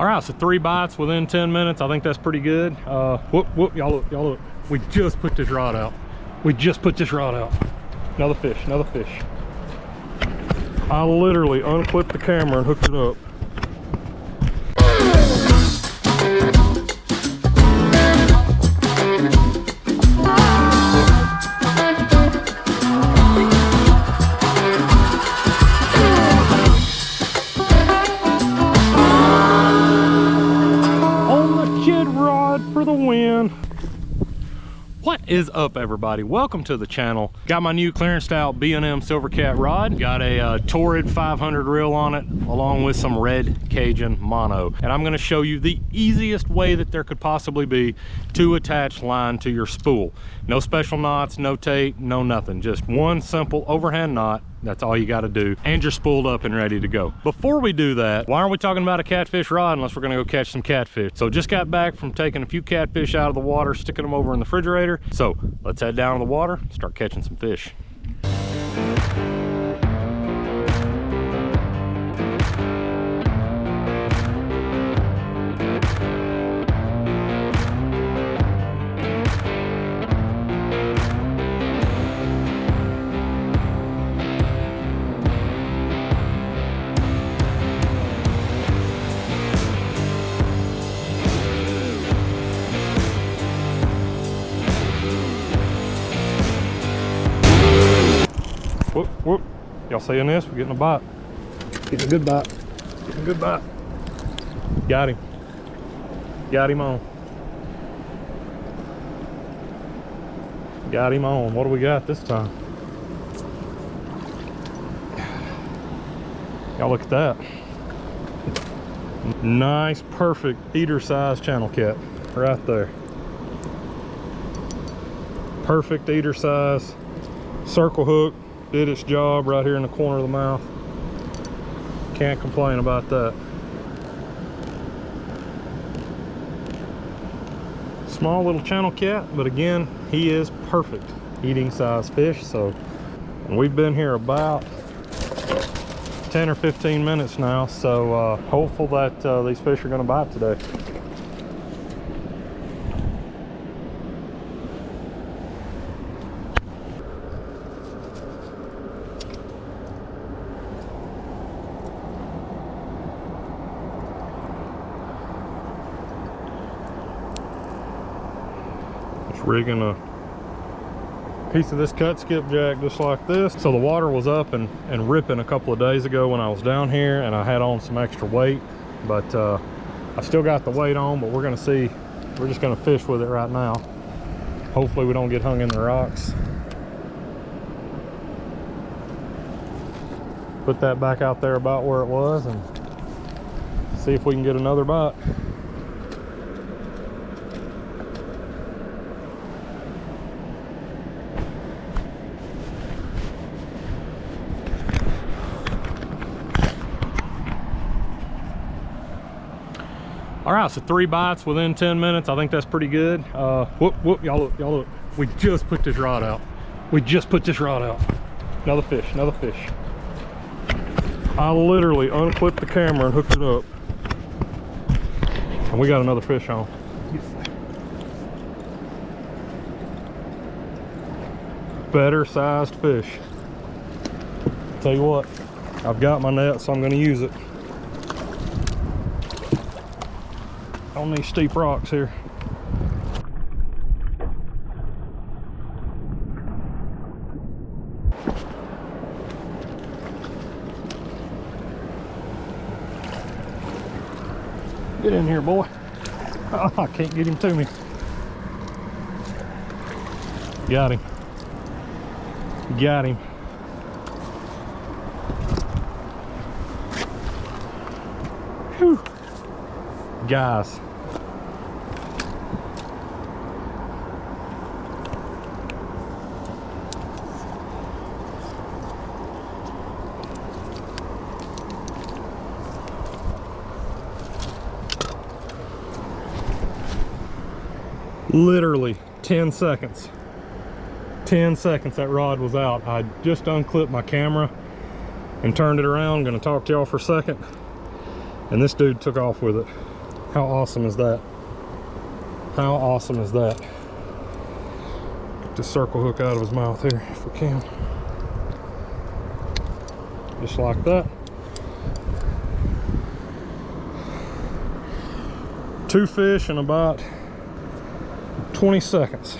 All right, so 3 bites within 10 minutes. I think that's pretty good. Whoop, y'all look. We just put this rod out. Another fish. I literally unclipped the camera and hooked it up. For the win. What is up, everybody? Welcome to the channel. Got my new clearance out B&M Silver Cat rod. Got a Torrid 500 reel on it, along with some red Cajun mono. And I'm going to show you the easiest way that there could possibly be to attach line to your spool. No special knots, no tape, no nothing. Just one simple overhand knot. That's all you got to do, and you're spooled up and ready to go. Before we do that, why aren't we talking about a catfish rod unless we're going to go catch some catfish? So just got back from taking a few catfish out of the water, sticking them over in the refrigerator. So let's head down to the water, start catching some fish. Whoop. Y'all seeing this? We're getting a bite. Getting a good bite. Got him. On. Got him on. What do we got this time? Y'all look at that. Nice, perfect eater size channel cat right there. Perfect eater size. Circle hook. Did its job right here in the corner of the mouth. Can't complain about that. Small little channel cat, but again, he is perfect eating size fish. So, and we've been here about 10 or 15 minutes now, so hopeful that these fish are going to bite today. Rigging a piece of this cut skipjack just like this. So the water was up and ripping a couple of days ago when I was down here, and I had on some extra weight, but I still got the weight on. But we're gonna see, we're just gonna fish with it right now. Hopefully we don't get hung in the rocks. Put that back out there about where it was and see if we can get another bite. All right, so 3 bites within 10 minutes. I think that's pretty good. Whoop, y'all look. We just put this rod out. Another fish. I literally unclipped the camera and hooked it up. And we got another fish on. Better sized fish. Tell you what, I've got my net, so I'm gonna use it. On these steep rocks here. Get in here, boy. Oh, I can't get him to me. Got him. Whew. Guys. Literally 10 seconds. 10 seconds that rod was out. I just unclipped my camera and turned it around. I'm gonna talk to y'all for a second. And this dude took off with it. How awesome is that? How awesome is that? Get this circle hook out of his mouth here if we can. Just like that. 2 fish in about 20 seconds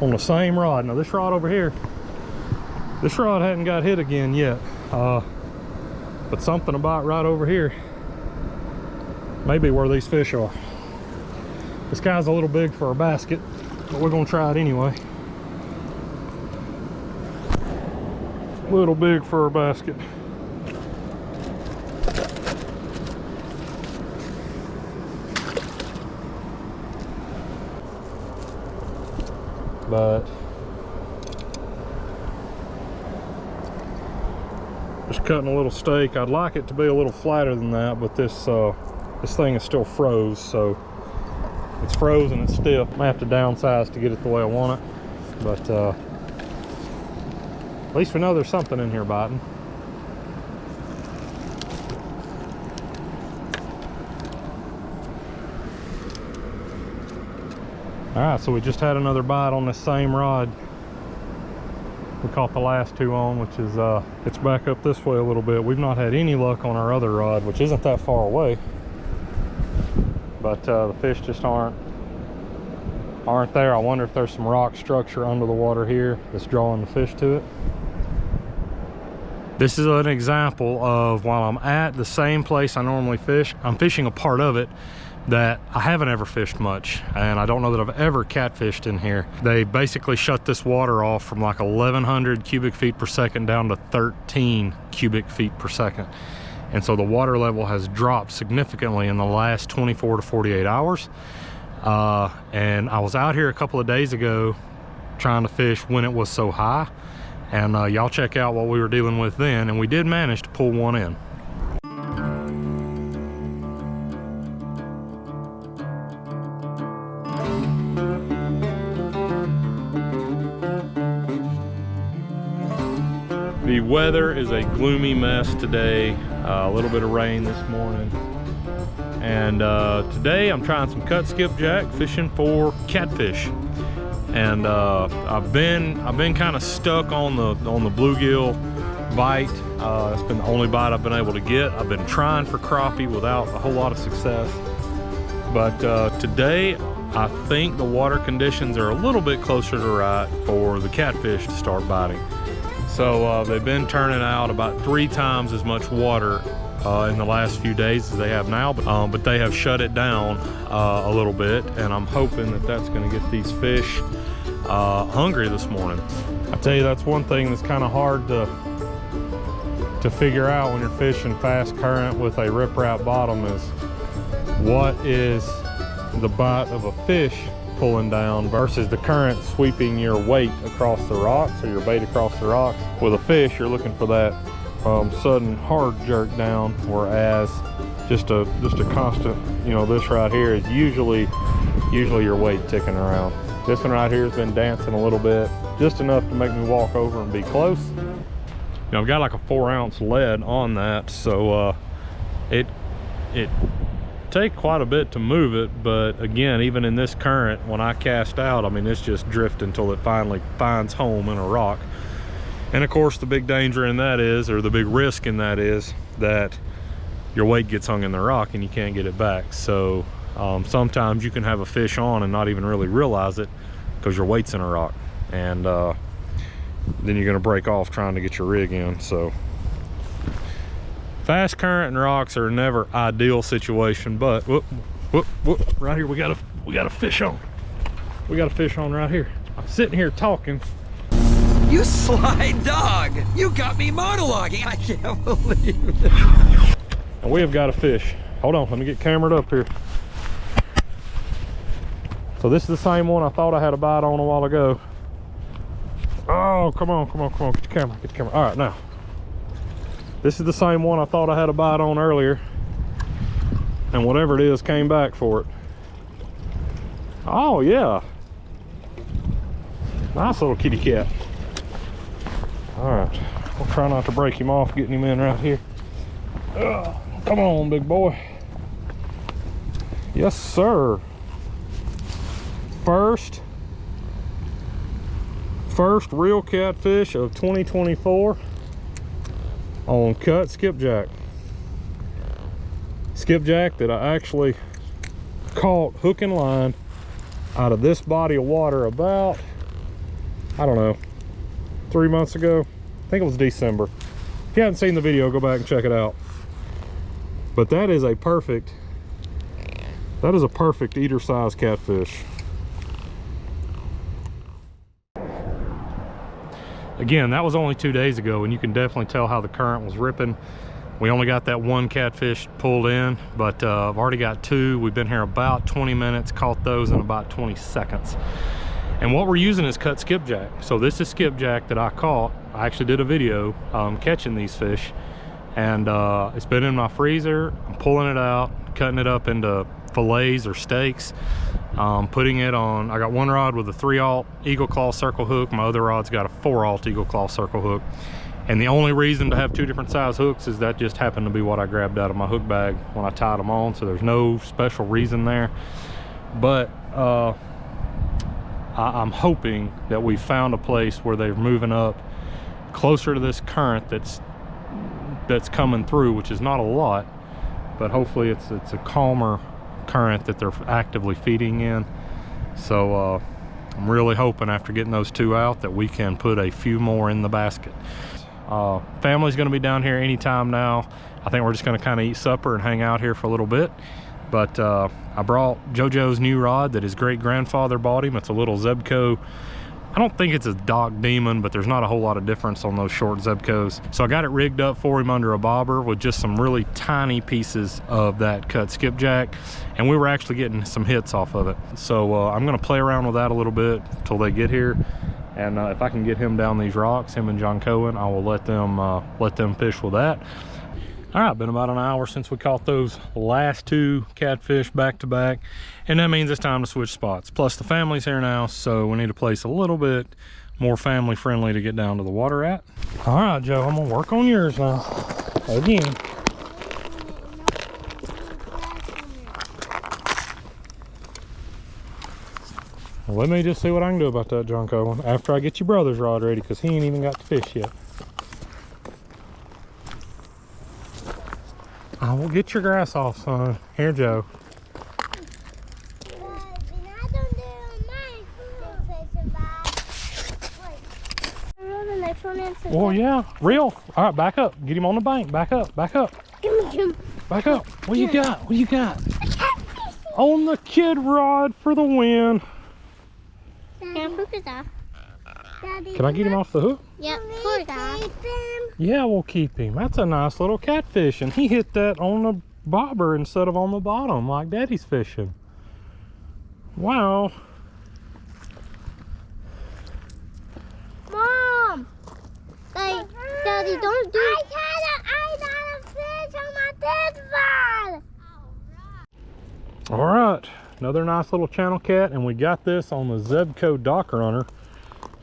on the same rod. Now this rod over here, this rod hadn't got hit again yet, but something about right over here may be where these fish are. This guy's a little big for a basket, but we're gonna try it anyway. A little big for a basket. But just cutting a little steak. I'd like it to be a little flatter than that, but this thing is still froze, so it's frozen, it's stiff. I might have to downsize to get it the way I want it, but at least we know there's something in here biting. All right, so we just had another bite on this same rod we caught the last 2 on, which is it's back up this way a little bit. We've not had any luck on our other rod, which isn't that far away, but the fish just aren't there. I wonder if there's some rock structure under the water here that's drawing the fish to it. This is an example of, while I'm at the same place I normally fish, I'm fishing a part of it that I haven't ever fished much, and I don't know that I've ever catfished in here. They basically shut this water off from like 1100 cubic feet per second down to 13 cubic feet per second, and so the water level has dropped significantly in the last 24 to 48 hours. And I was out here a couple of days ago trying to fish when it was so high, and y'all check out what we were dealing with then, and we did manage to pull one in. The weather is a gloomy mess today. A little bit of rain this morning, and today I'm trying some cut skipjack fishing for catfish. And I've been kind of stuck on the bluegill bite. It's been the only bite I've been able to get. I've been trying for crappie without a whole lot of success, but today I think the water conditions are a little bit closer to right for the catfish to start biting. So they've been turning out about 3 times as much water in the last few days as they have now, but they have shut it down a little bit, and I'm hoping that that's going to get these fish hungry this morning. I tell you, that's one thing that's kind of hard to figure out when you're fishing fast current with a riprap bottom, is what is the bite of a fish pulling down versus the current sweeping your weight across the rocks, or your bait across the rocks. With a fish, you're looking for that sudden hard jerk down, whereas just a constant, you know, this right here is usually your weight ticking around. This one right here has been dancing a little bit, just enough to make me walk over and be close. You know, I've got like a 4-ounce lead on that, so it take quite a bit to move it, but again, even in this current, when I cast out, I mean, it's just drifting until it finally finds home in a rock. And of course, the big danger in that is, or the big risk in that is, that your weight gets hung in the rock and you can't get it back. So sometimes you can have a fish on and not even really realize it because your weight's in a rock, and then you're going to break off trying to get your rig in. So fast current and rocks are never ideal situation, but whoop, right here we got a fish on. We got a fish on right here. I'm sitting here talking. You sly dog! You got me monologuing. I can't believe it. And we have got a fish. Hold on, let me get cameraed up here. So this is the same one I thought I had a bite on a while ago. Oh, come on, get the camera, All right, now. This is the same one I thought I had a bite on earlier, and whatever it is came back for it. Oh yeah, nice little kitty cat. All right, we'll try not to break him off getting him in right here. Come on, big boy. Yes, sir. First real catfish of 2024 on cut skipjack. Skipjack that I actually caught hook and line out of this body of water about, I don't know, 3 months ago. I think it was December. If you haven't seen the video, go back and check it out. But that is a perfect eater size catfish. Again, that was only 2 days ago, and you can definitely tell how the current was ripping. We only got that one catfish pulled in, but I've already got 2. We've been here about 20 minutes, caught those in about 20 seconds. And what we're using is cut skipjack. So this is skipjack that I caught. I actually did a video catching these fish, and it's been in my freezer. I'm pulling it out, cutting it up into fillets or steaks, putting it on. I got one rod with a 3/0 eagle claw circle hook. My other rod's got a 4/0 eagle claw circle hook. And the only reason to have 2 different size hooks is that just happened to be what I grabbed out of my hook bag when I tied them on. So there's no special reason there. But I'm hoping that we found a place where they're moving up closer to this current that's coming through, which is not a lot, but hopefully it's a calmer current that they're actively feeding in. So I'm really hoping after getting those 2 out that we can put a few more in the basket. Family's going to be down here anytime now. I think we're just going to kind of eat supper and hang out here for a little bit. But I brought JoJo's new rod that his great-grandfather bought him. It's a little Zebco. I don't think it's a Dock Demon, but there's not a whole lot of difference on those short Zebcos. So I got it rigged up for him under a bobber with just some really tiny pieces of that cut skipjack, and we were actually getting some hits off of it. So I'm going to play around with that a little bit until they get here. And if I can get him down these rocks, him and John Cohen, I will let them fish with that. All right, been about an hour since we caught those last 2 catfish back to back, and that means it's time to switch spots. Plus the family's here now, so we need a place a little bit more family friendly to get down to the water at. All right, Joe, I'm gonna work on yours now again. Well, let me just see what I can do about that, John Cohen, after I get your brother's rod ready, because he ain't even got to fish yet. I will get your grass off, son. Here, Joe. Oh yeah, reel. All right, back up. Get him on the bank. Back up. Back up. Back up. What you got? What you got? On the kid rod for the win. Can I get him off the hook? Yep, Yeah, we'll keep him. That's a nice little catfish, and he hit that on the bobber instead of on the bottom like Daddy's fishing. Wow. Mom! Daddy, don't do it. I got a fish on my dead rod. All right, another nice little channel cat, and we got this on the Zebco Dock Runner.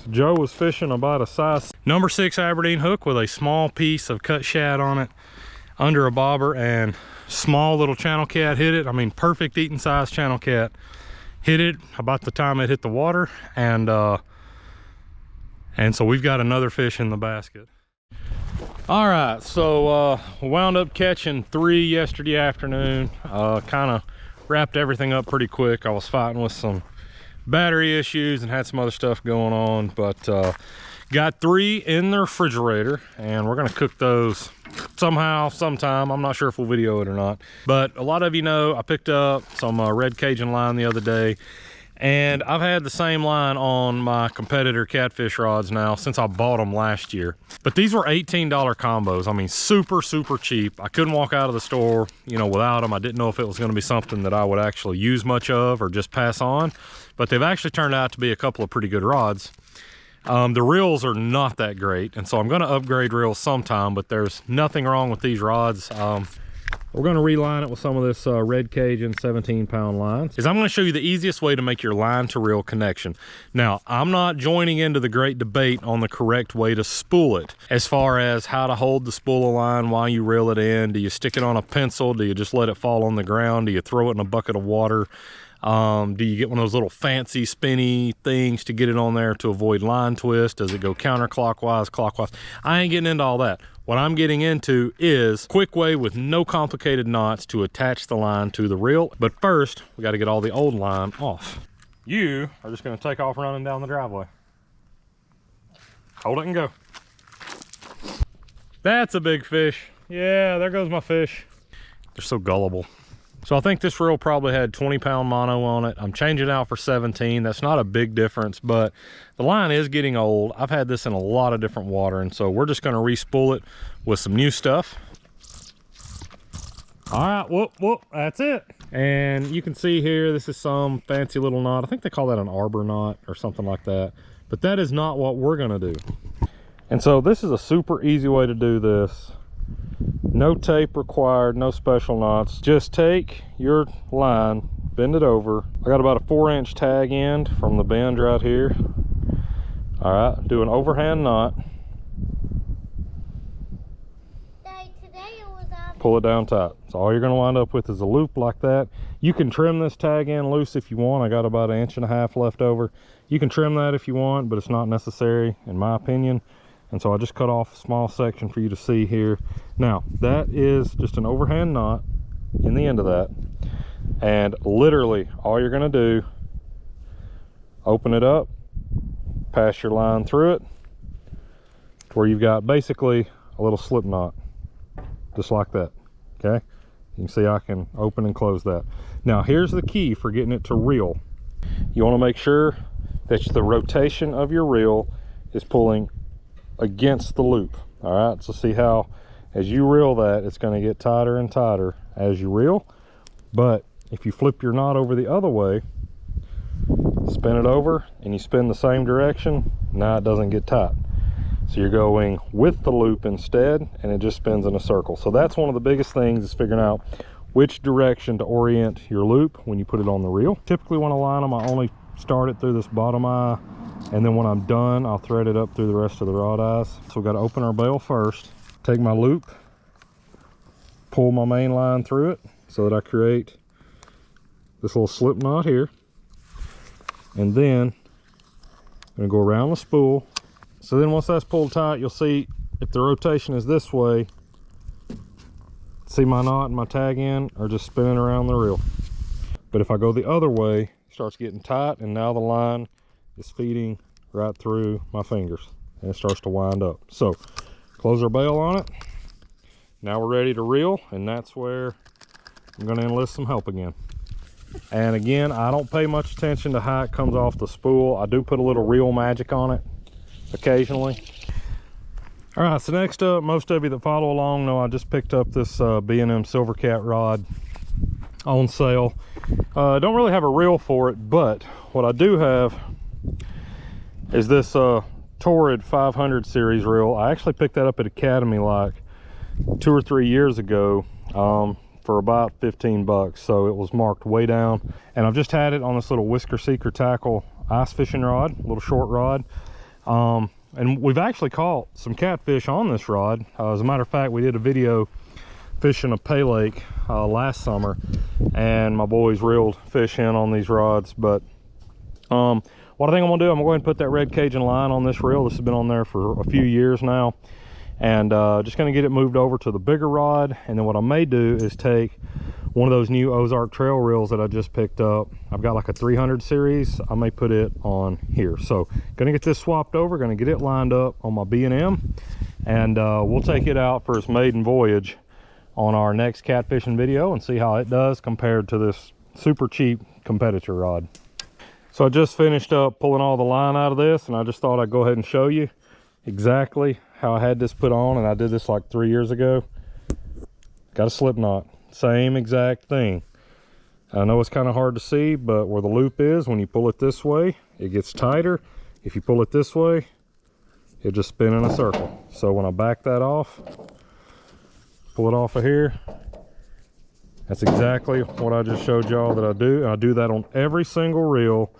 So Joe was fishing about a size number 6 Aberdeen hook with a small piece of cut shad on it under a bobber, and small little channel cat hit it. I mean, perfect eating size channel cat hit it about the time it hit the water, and so we've got another fish in the basket. All right, so we wound up catching 3 yesterday afternoon. Kind of wrapped everything up pretty quick. I was fighting with some battery issues and had some other stuff going on, but got 3 in the refrigerator, and we're gonna cook those somehow, sometime. I'm not sure if we'll video it or not, but a lot of you know I picked up some red Cajun line the other day, and I've had the same line on my competitor catfish rods now since I bought them last year. But these were $18 combos. I mean, super cheap. I couldn't walk out of the store, you know, without them. I didn't know if it was going to be something that I would actually use much of or just pass on, but they've actually turned out to be a couple of pretty good rods. The reels are not that great, and so I'm going to upgrade reels sometime, but there's nothing wrong with these rods. We're going to reline it with some of this Red Cajun 17-pound line. I'm going to show you the easiest way to make your line to reel connection. Now, I'm not joining into the great debate on the correct way to spool it, as far as how to hold the spool of line while you reel it in. Do you stick it on a pencil? Do you just let it fall on the ground? Do you throw it in a bucket of water? Do you get one of those little fancy spinny things to get it on there to avoid line twist? Does it go counterclockwise, clockwise? I ain't getting into all that. What I'm getting into is a quick way with no complicated knots to attach the line to the reel. But first, we got to get all the old line off. You are just going to take off running down the driveway. Hold it and go. That's a big fish. Yeah, there goes my fish. They're so gullible. So I think this reel probably had 20-pound mono on it. I'm changing it out for 17. That's not a big difference, but the line is getting old. I've had this in a lot of different water, and so we're just going to re-spool it with some new stuff. All right, whoop, whoop, that's it. And you can see here, this is some fancy little knot. I think they call that an arbor knot or something like that, but that is not what we're going to do. And so this is a super easy way to do this. No tape required, no special knots. Just take your line, bend it over. I got about a 4-inch tag end from the bend right here. All right, do an overhand knot. Pull it down tight. So all you're going to wind up with is a loop like that. You can trim this tag end loose if you want. I got about 1.5 inches left over. You can trim that if you want, but it's not necessary in my opinion. And so I just cut off a small section for you to see here. Now, that is just an overhand knot in the end of that. And literally, all you're gonna do, open it up, pass your line through it, to where you've got basically a little slip knot, just like that, okay? You can see I can open and close that. Now, here's the key for getting it to reel. You wanna make sure that the rotation of your reel is pulling against the loop. All right, so see how as you reel that, it's going to get tighter and tighter as you reel. But if you flip your knot over the other way, spin it over, and you spin the same direction, now it doesn't get tight. So you're going with the loop instead, and it just spins in a circle. So that's one of the biggest things, is figuring out which direction to orient your loop when you put it on the reel. Typically when I line them, I only start it through this bottom eye, and then when I'm done, I'll thread it up through the rest of the rod eyes. So we've got to open our bail first, take my loop, pull my main line through it so that I create this little slip knot here. And then I'm going to go around the spool. So then once that's pulled tight, you'll see if the rotation is this way, see my knot and my tag end are just spinning around the reel. But if I go the other way, it starts getting tight, and now the line is feeding right through my fingers, and it starts to wind up. So close our bail on it. Now we're ready to reel, and that's where I'm going to enlist some help again. And again, I don't pay much attention to how it comes off the spool. I do put a little reel magic on it occasionally. All right, so next up, most of you that follow along know I just picked up this B&M Silver Cat rod on sale. Don't really have a reel for it, but what I do have is this Torrid 500 series reel. I actually picked that up at Academy like 2 or 3 years ago for about 15 bucks. So it was marked way down, and I've just had it on this little Whisker Seeker tackle ice fishing rod, little short rod. And we've actually caught some catfish on this rod. As a matter of fact, we did a video fishing a pay lake last summer, and my boys reeled fish in on these rods. But what I think I'm gonna do, I'm gonna go ahead and put that Red Cajun line on this reel. This has been on there for a few years now, and just gonna get it moved over to the bigger rod. And then what I may do is take one of those new Ozark trail reels that I just picked up. I've got like a 300 series. I may put it on here. So gonna get this swapped over, gonna get it lined up on my B&M, and we'll take it out for its maiden voyage on our next catfishing video and see how it does compared to this super cheap competitor rod. So I just finished up pulling all the line out of this, and I just thought I'd go ahead and show you exactly how I had this put on. And I did this like 3 years ago. Got a slip knot, same exact thing. I know it's kind of hard to see, but where the loop is, when you pull it this way, it gets tighter. If you pull it this way, it just spin in a circle. So when I back that off, pull it off of here, That's exactly what I just showed y'all that I do. I do that on every single reel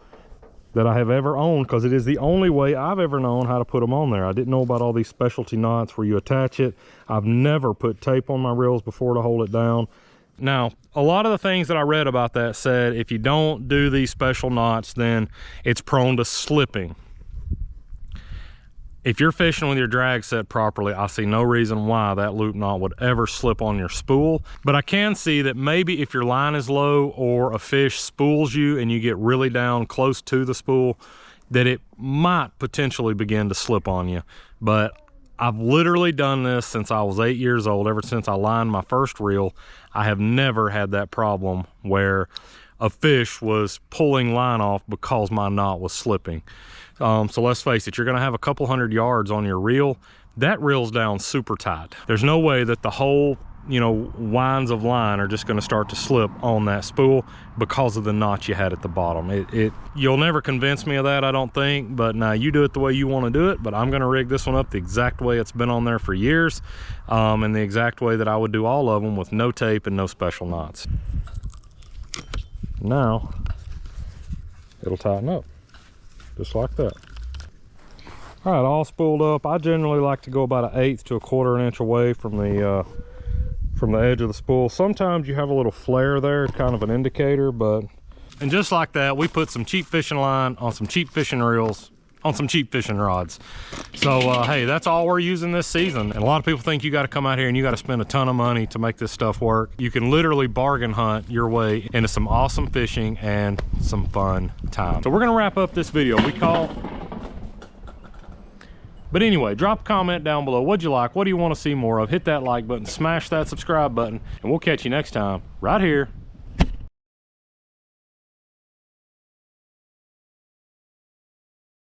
that I have ever owned, because it is the only way I've ever known how to put them on there. I didn't know about all these specialty knots where you attach it. I've never put tape on my reels before to hold it down. Now, a lot of the things that I read about that said if you don't do these special knots, then it's prone to slipping. If you're fishing with your drag set properly, I see no reason why that loop knot would ever slip on your spool. But I can see that maybe if your line is low or a fish spools you and you get really down close to the spool, that it might potentially begin to slip on you. But I've literally done this since I was 8 years old. Ever since I lined my first reel, I have never had that problem where a fish was pulling line off because my knot was slipping. So let's face it, you're gonna have a couple 100 yards on your reel. That reel's down super tight. There's no way that the whole, you know, winds of line are just gonna start to slip on that spool because of the knot you had at the bottom. You'll never convince me of that, I don't think, but now you do it the way you wanna do it, but I'm gonna rig this one up the exact way it's been on there for years, and the exact way that I would do all of them with no tape and no special knots. Now, it'll tighten up. Just like that. All right, all spooled up. I generally like to go about 1/8 to 1/4 inch away from the edge of the spool. Sometimes you have a little flare there, kind of an indicator, but. And just like that, we put some cheap fishing line on some cheap fishing reels on some cheap fishing rods. So hey, that's all we're using this season. And a lot of people think you got to come out here and you got to spend a ton of money to make this stuff work. You can literally bargain hunt your way into some awesome fishing and some fun time. So we're gonna wrap up this video. But anyway, drop a comment down below. What'd you like? What do you want to see more of? Hit that like button, smash that subscribe button, and we'll catch you next time right here